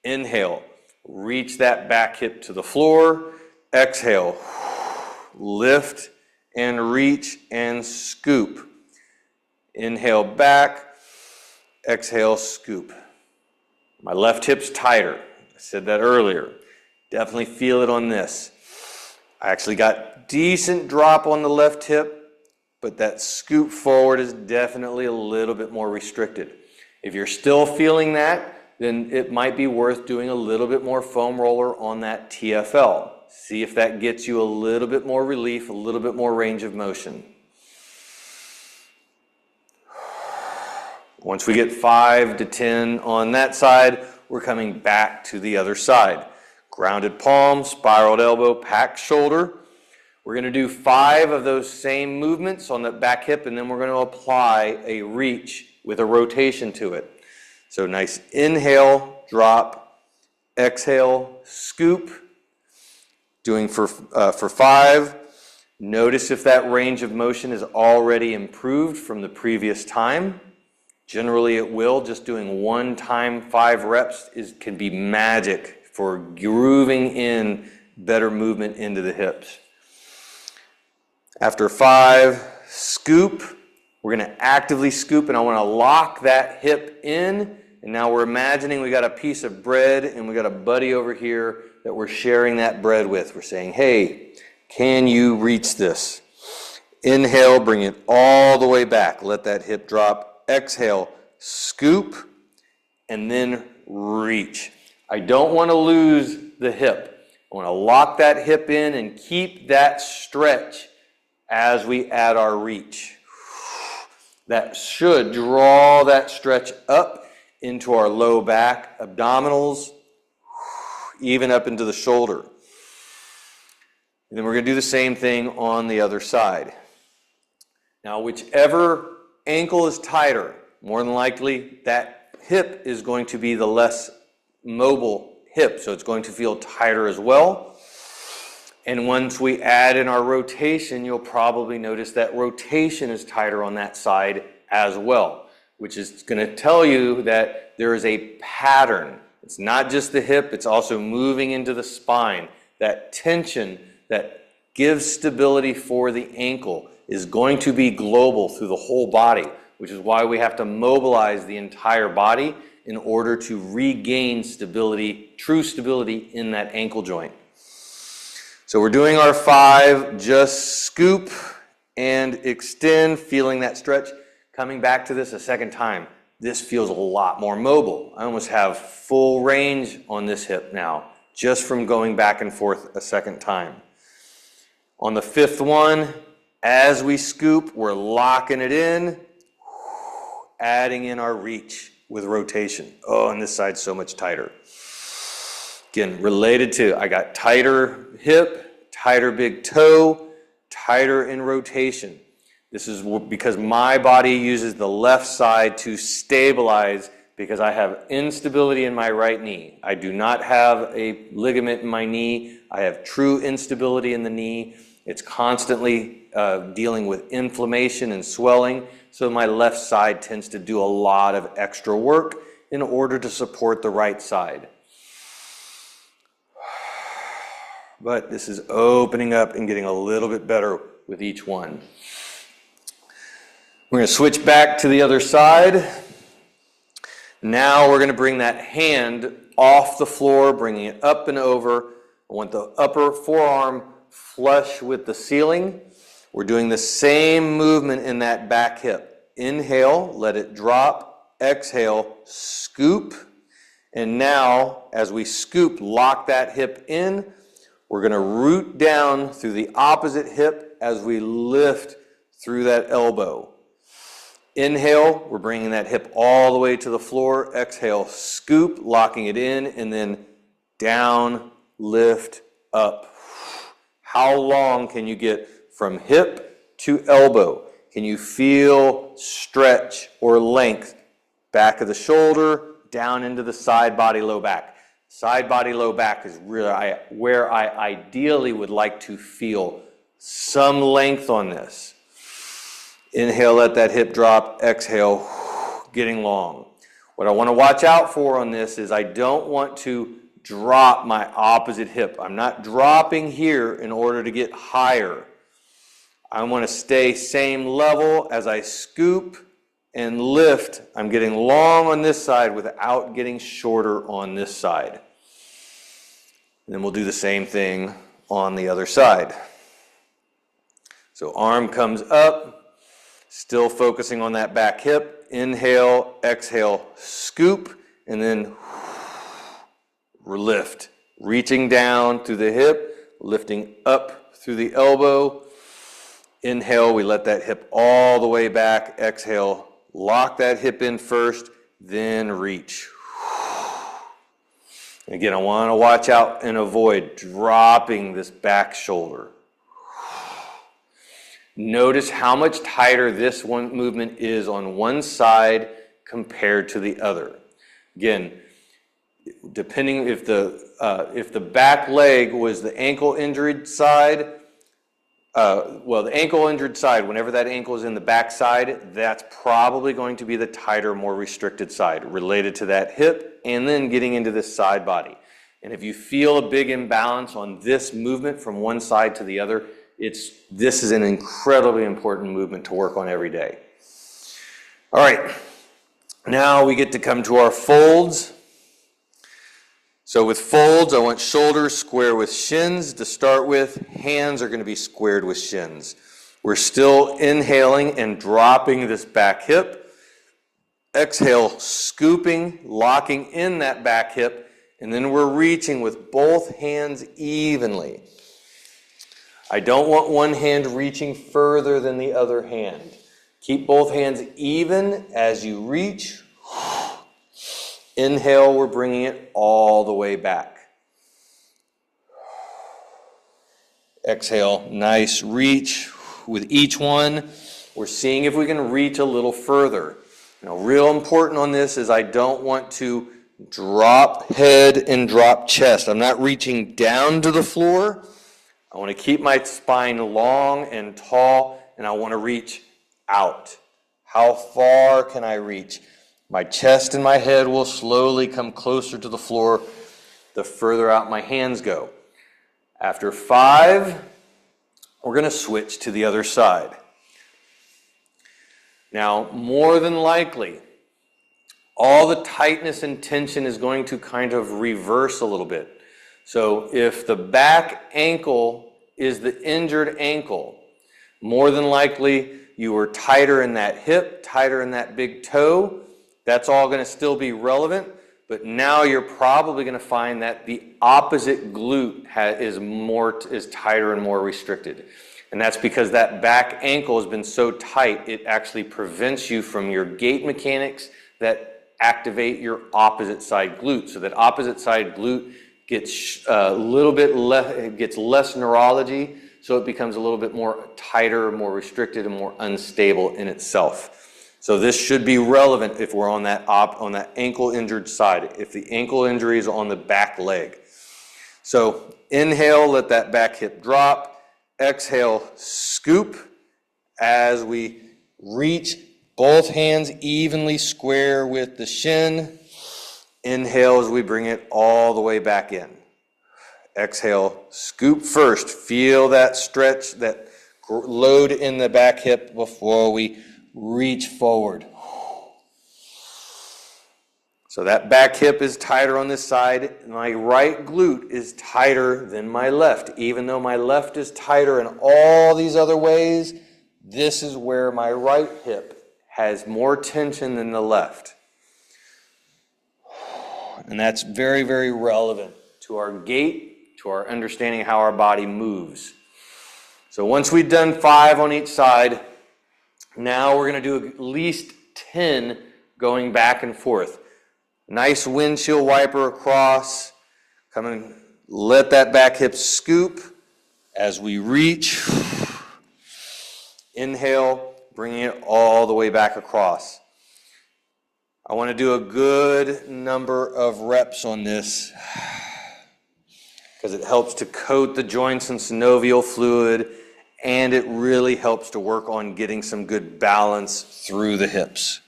Inhale, reach that back hip to the floor. Exhale, lift and reach and scoop. Inhale back, exhale, scoop. My left hip's tighter. I said that earlier. Definitely feel it on this. I actually got decent drop on the left hip, but that scoop forward is definitely a little bit more restricted. If you're still feeling that, then it might be worth doing a little bit more foam roller on that TFL. See if that gets you a little bit more relief, a little bit more range of motion. Once we get 5 to 10 on that side, we're coming back to the other side. Grounded palm, spiraled elbow, packed shoulder. We're going to do 5 of those same movements on the back hip, and then we're going to apply a reach with a rotation to it. So nice inhale, drop, exhale, scoop. Doing for 5. Notice if that range of motion is already improved from the previous time. Generally it will. Just doing 1 time 5 reps can be magic for grooving in better movement into the hips. After 5, scoop. We're going to actively scoop, and I want to lock that hip in. And now we're imagining we got a piece of bread and we got a buddy over here that we're sharing that bread with. We're saying, hey, can you reach this? Inhale, bring it all the way back. Let that hip drop. Exhale, scoop, and then reach. I don't want to lose the hip. I want to lock that hip in and keep that stretch as we add our reach. That should draw that stretch up into our low back, abdominals, even up into the shoulder. And then we're going to do the same thing on the other side. Now, whichever ankle is tighter, more than likely that hip is going to be the less mobile hip, so it's going to feel tighter as well. And once we add in our rotation, you'll probably notice that rotation is tighter on that side as well, which is going to tell you that there is a pattern. It's not just the hip, it's also moving into the spine. That tension that gives stability for the ankle is going to be global through the whole body, which is why we have to mobilize the entire body in order to regain stability, true stability in that ankle joint. So we're doing our 5, just scoop and extend, feeling that stretch. Coming back to this a second time, this feels a lot more mobile. I almost have full range on this hip now, just from going back and forth a second time. On the 5th one, as we scoop, we're locking it in, adding in our reach with rotation. Oh, and this side's so much tighter. Again, related to, I got tighter hip, tighter big toe, tighter in rotation. This is because my body uses the left side to stabilize because I have instability in my right knee. I do not have a ligament in my knee. I have true instability in the knee. It's constantly dealing with inflammation and swelling, so my left side tends to do a lot of extra work in order to support the right side. But this is opening up and getting a little bit better with each one. We're going to switch back to the other side. Now we're going to bring that hand off the floor, bringing it up and over. I want the upper forearm flush with the ceiling. We're doing the same movement in that back hip. Inhale, let it drop. Exhale, scoop. And now, as we scoop, lock that hip in. We're going to root down through the opposite hip as we lift through that elbow. Inhale, we're bringing that hip all the way to the floor. Exhale, scoop, locking it in, and then down, lift, up. How long can you get from hip to elbow? Can you feel stretch or length? Back of the shoulder, down into the side body, low back. Side body, low back is where I ideally would like to feel some length on this. Inhale, let that hip drop. Exhale, getting long. What I want to watch out for on this is I don't want to drop my opposite hip. I'm not dropping here in order to get higher. I want to stay same level as I scoop and lift. I'm getting long on this side without getting shorter on this side. And then we'll do the same thing on the other side. So arm comes up. Still focusing on that back hip. Inhale, exhale, scoop, and then lift. Reaching down through the hip, lifting up through the elbow. Inhale, we let that hip all the way back. Exhale, lock that hip in first, then reach. Again, I want to watch out and avoid dropping this back shoulder. Notice how much tighter this one movement is on one side compared to the other. Again, Depending if the back leg was the ankle injured side, the ankle injured side, whenever that ankle is in the back side, that's probably going to be the tighter, more restricted side related to that hip and then getting into this side body. And if you feel a big imbalance on this movement from one side to the other, this is an incredibly important movement to work on every day. All right, now we get to come to our folds. So with folds, I want shoulders square with shins to start with. Hands are going to be squared with shins. We're still inhaling and dropping this back hip. Exhale, scooping, locking in that back hip, and then we're reaching with both hands evenly. I don't want one hand reaching further than the other hand. Keep both hands even as you reach. Inhale, we're bringing it all the way back. Exhale, nice reach. With each one, we're seeing if we can reach a little further. Now, real important on this is I don't want to drop head and drop chest. I'm not reaching down to the floor. I want to keep my spine long and tall, and I want to reach out. How far can I reach? My chest and my head will slowly come closer to the floor the further out my hands go. After 5, we're going to switch to the other side. Now, more than likely, all the tightness and tension is going to kind of reverse a little bit. So if the back ankle is the injured ankle, more than likely you were tighter in that hip, tighter in that big toe. That's all going to still be relevant, but now you're probably going to find that the opposite glute is tighter and more restricted. And that's because that back ankle has been so tight, it actually prevents you from your gait mechanics that activate your opposite side glute. So that opposite side glute gets a little bit less, it gets less neurology, so it becomes a little bit more tighter, more restricted, and more unstable in itself. So this should be relevant if we're on that ankle injured side, if the ankle injury is on the back leg. So inhale, let that back hip drop. Exhale, scoop as we reach both hands evenly square with the shin. Inhale as we bring it all the way back in. Exhale, scoop first. Feel that stretch, that load in the back hip before we reach forward. So that back hip is tighter on this side. My right glute is tighter than my left. Even though my left is tighter in all these other ways, this is where my right hip has more tension than the left. And that's very, very relevant to our gait, to our understanding how our body moves. So once we've done 5 on each side, now we're going to do at least 10 going back and forth. Nice windshield wiper across. Come and let that back hip scoop as we reach. Inhale, bringing it all the way back across. I want to do a good number of reps on this because it helps to coat the joints in synovial fluid, and it really helps to work on getting some good balance through the hips.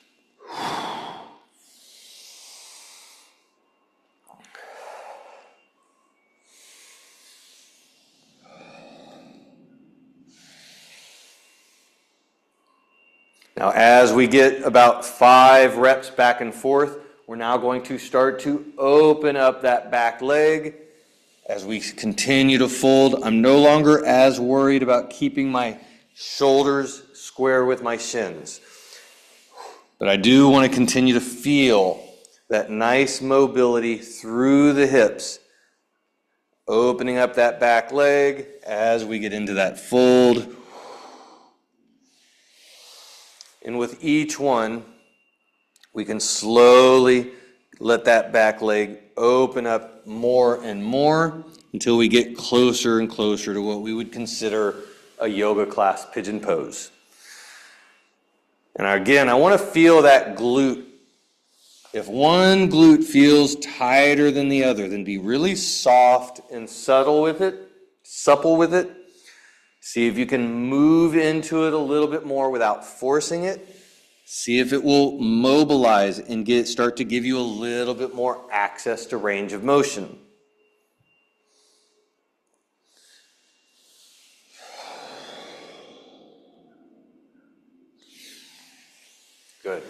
Now, as we get about 5 reps back and forth, we're now going to start to open up that back leg. As we continue to fold, I'm no longer as worried about keeping my shoulders square with my shins. But I do want to continue to feel that nice mobility through the hips, opening up that back leg as we get into that fold. And with each one, we can slowly let that back leg open up more and more until we get closer and closer to what we would consider a yoga class pigeon pose. And again, I want to feel that glute If one glute feels tighter than the other, then be really soft and subtle with it, supple with it. See if you can move into it a little bit more without forcing it. See if it will mobilize and start to give you a little bit more access to range of motion. Good.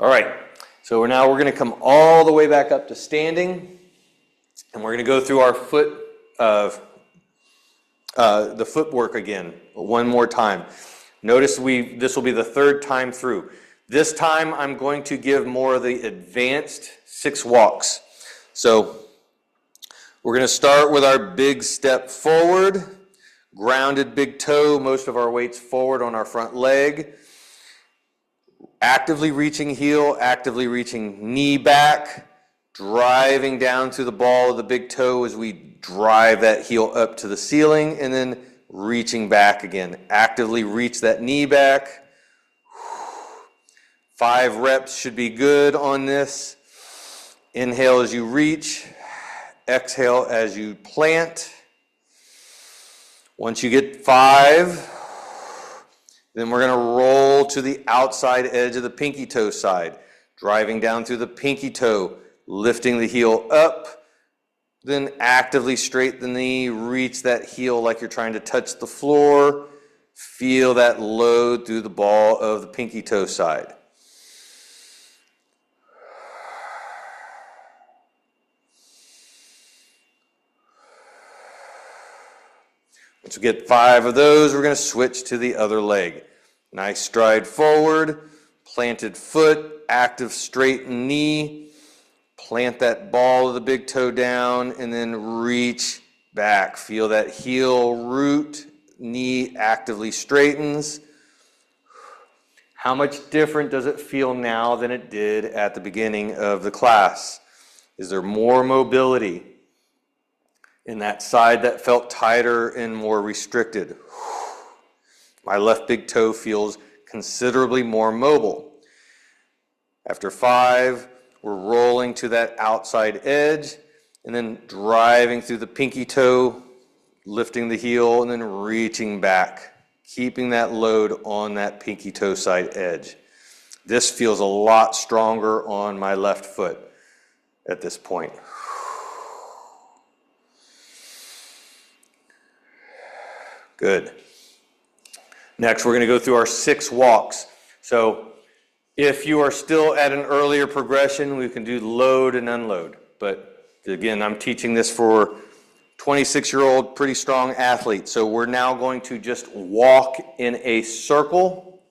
All right. So we're going to come all the way back up to standing, and we're going to go through our the footwork again one more time. Notice this will be the third time through. This time I'm going to give more of the advanced 6 walks. So we're going to start with our big step forward, grounded big toe, most of our weight's forward on our front leg. Actively reaching heel, actively reaching knee back, driving down through the ball of the big toe as we drive that heel up to the ceiling, and then reaching back again. Actively reach that knee back. 5 reps should be good on this. Inhale as you reach. Exhale as you plant. Once you get 5, then we're going to roll to the outside edge of the pinky toe side, driving down through the pinky toe, lifting the heel up, then actively straighten the knee, reach that heel like you're trying to touch the floor. Feel that load through the ball of the pinky toe side. Once we get 5 of those, we're going to switch to the other leg. Nice stride forward, planted foot, active straighten knee. Plant that ball of the big toe down and then reach back. Feel that heel root, knee actively straightens. How much different does it feel now than it did at the beginning of the class? Is there more mobility in that side that felt tighter and more restricted? My left big toe feels considerably more mobile. After 5, we're rolling to that outside edge and then driving through the pinky toe, lifting the heel and then reaching back, keeping that load on that pinky toe side edge. This feels a lot stronger on my left foot at this point. Good. Next, we're going to go through our 6 walks. So if you are still at an earlier progression, we can do load and unload. But again, I'm teaching this for 26-year-old, pretty strong athlete. So we're now going to just walk in a circle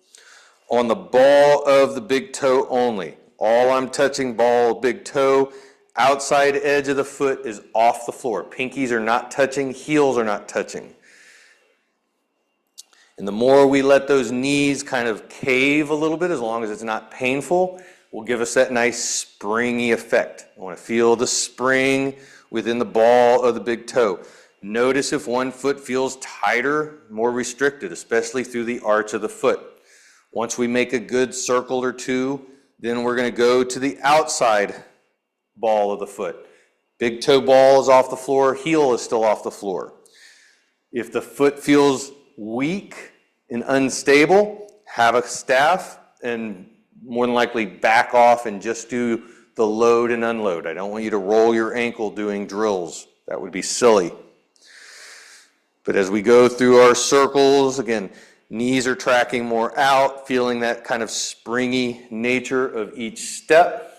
on the ball of the big toe only. All I'm touching, ball, big toe, outside edge of the foot is off the floor. Pinkies are not touching, heels are not touching. And the more we let those knees kind of cave a little bit, as long as it's not painful, will give us that nice springy effect. I want to feel the spring within the ball of the big toe. Notice if one foot feels tighter, more restricted, especially through the arch of the foot. Once we make a good circle or 2, then we're going to go to the outside ball of the foot. Big toe ball is off the floor, heel is still off the floor. If the foot feels weak and unstable, have a staff and more than likely back off and just do the load and unload. I don't want you to roll your ankle doing drills. That would be silly. But as we go through our circles, again, knees are tracking more out, feeling that kind of springy nature of each step.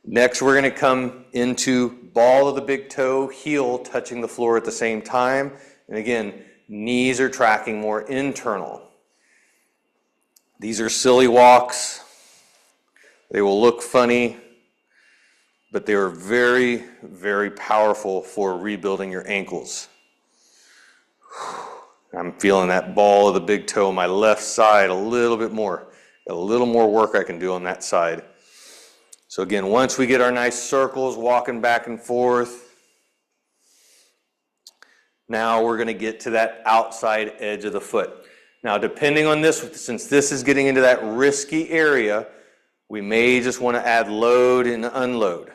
Next, we're going to come into ball of the big toe, heel touching the floor at the same time. And again, knees are tracking more internal. These are silly walks. They will look funny, but they are very, very powerful for rebuilding your ankles. I'm feeling that ball of the big toe on my left side a little bit more. Got a little more work I can do on that side. So again, once we get our nice circles, walking back and forth, now we're going to get to that outside edge of the foot. Now, depending on this, since this is getting into that risky area, We may just want to add load and unload.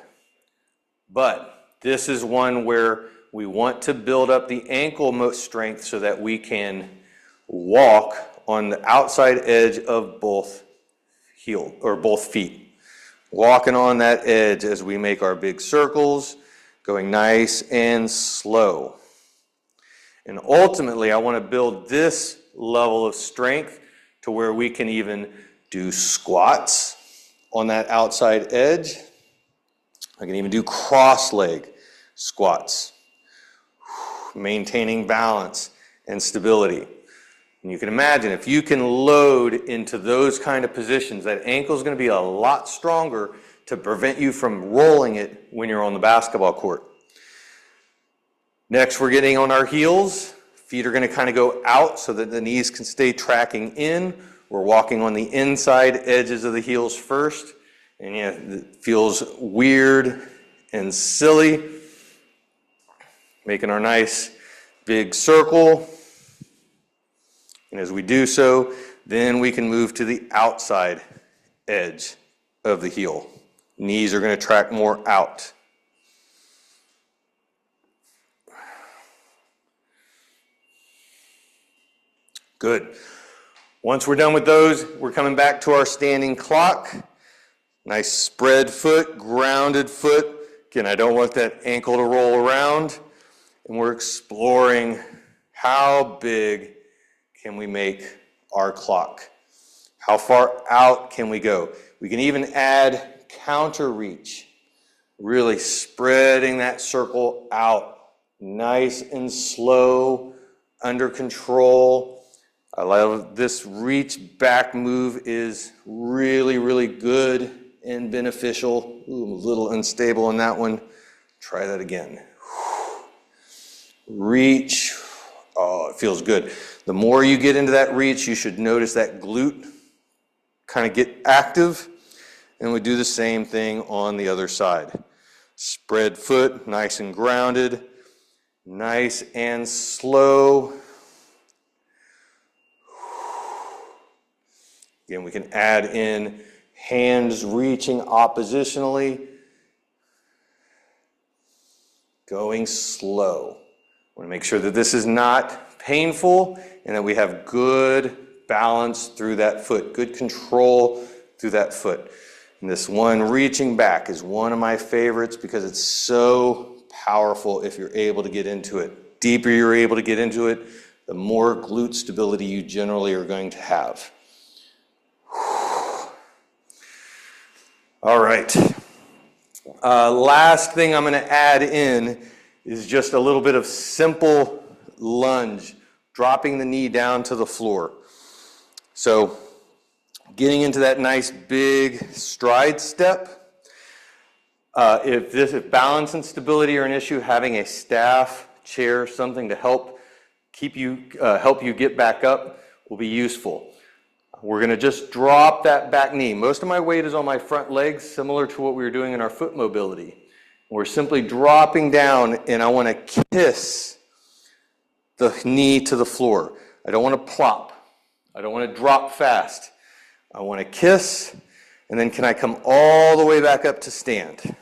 But this is one where we want to build up the ankle strength so that we can walk on the outside edge of both feet. Walking on that edge as we make our big circles, going nice and slow. And ultimately, I want to build this level of strength to where we can even do squats on that outside edge. I can even do cross leg squats, maintaining balance and stability. And you can imagine if you can load into those kind of positions, that ankle is going to be a lot stronger to prevent you from rolling it when you're on the basketball court. Next, we're getting on our heels. Feet are going to kind of go out so that the knees can stay tracking in. We're walking on the inside edges of the heels first. And yeah, it feels weird and silly. Making our nice big circle. And as we do so, then we can move to the outside edge of the heel. Knees are going to track more out. Good. Once we're done with those, we're coming back to our standing clock. Nice spread foot, grounded foot. Again, I don't want that ankle to roll around. And we're exploring how big can we make our clock? How far out can we go? We can even add counter reach, really spreading that circle out, nice and slow, under control. I love this reach back move is really, really good and beneficial. Ooh, I'm a little unstable on that one. Try that again. Reach. Oh, it feels good. The more you get into that reach, you should notice that glute kind of get active. And we do the same thing on the other side. Spread foot, nice and grounded, nice and slow. Again, we can add in hands reaching oppositionally. Going slow. I want to make sure that this is not painful and that we have good balance through that foot, good control through that foot. And this one reaching back is one of my favorites because it's so powerful if you're able to get into it. Deeper you're able to get into it, the more glute stability you generally are going to have. All right. Last thing I'm going to add in is just a little bit of simple lunge, dropping the knee down to the floor. So getting into that nice big stride step. If balance and stability are an issue, having a staff, chair, something to help you get back up will be useful. We're going to just drop that back knee. Most of my weight is on my front legs, similar to what we were doing in our foot mobility. We're simply dropping down, and I want to kiss the knee to the floor. I don't want to plop. I don't want to drop fast. I want to kiss, and then can I come all the way back up to stand?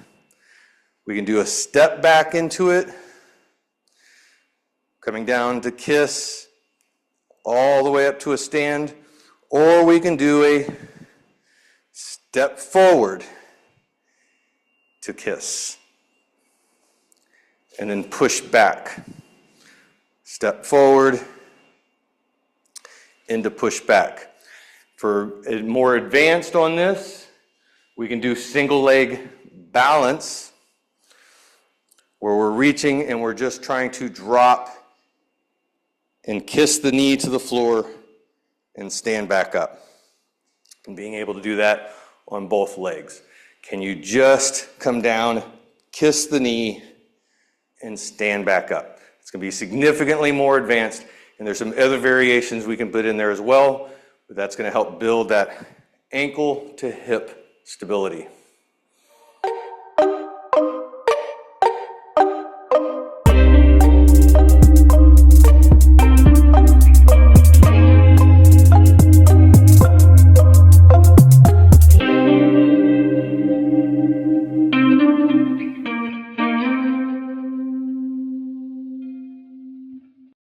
We can do a step back into it, coming down to kiss, all the way up to a stand, or we can do a step forward to kiss, and then push back. Step forward into push back. For more advanced on this, we can do single leg balance, where we're reaching and we're just trying to drop and kiss the knee to the floor and stand back up. And being able to do that on both legs. Can you just come down, kiss the knee, and stand back up? It's going to be significantly more advanced, and there's some other variations we can put in there as well, but that's going to help build that ankle to hip stability.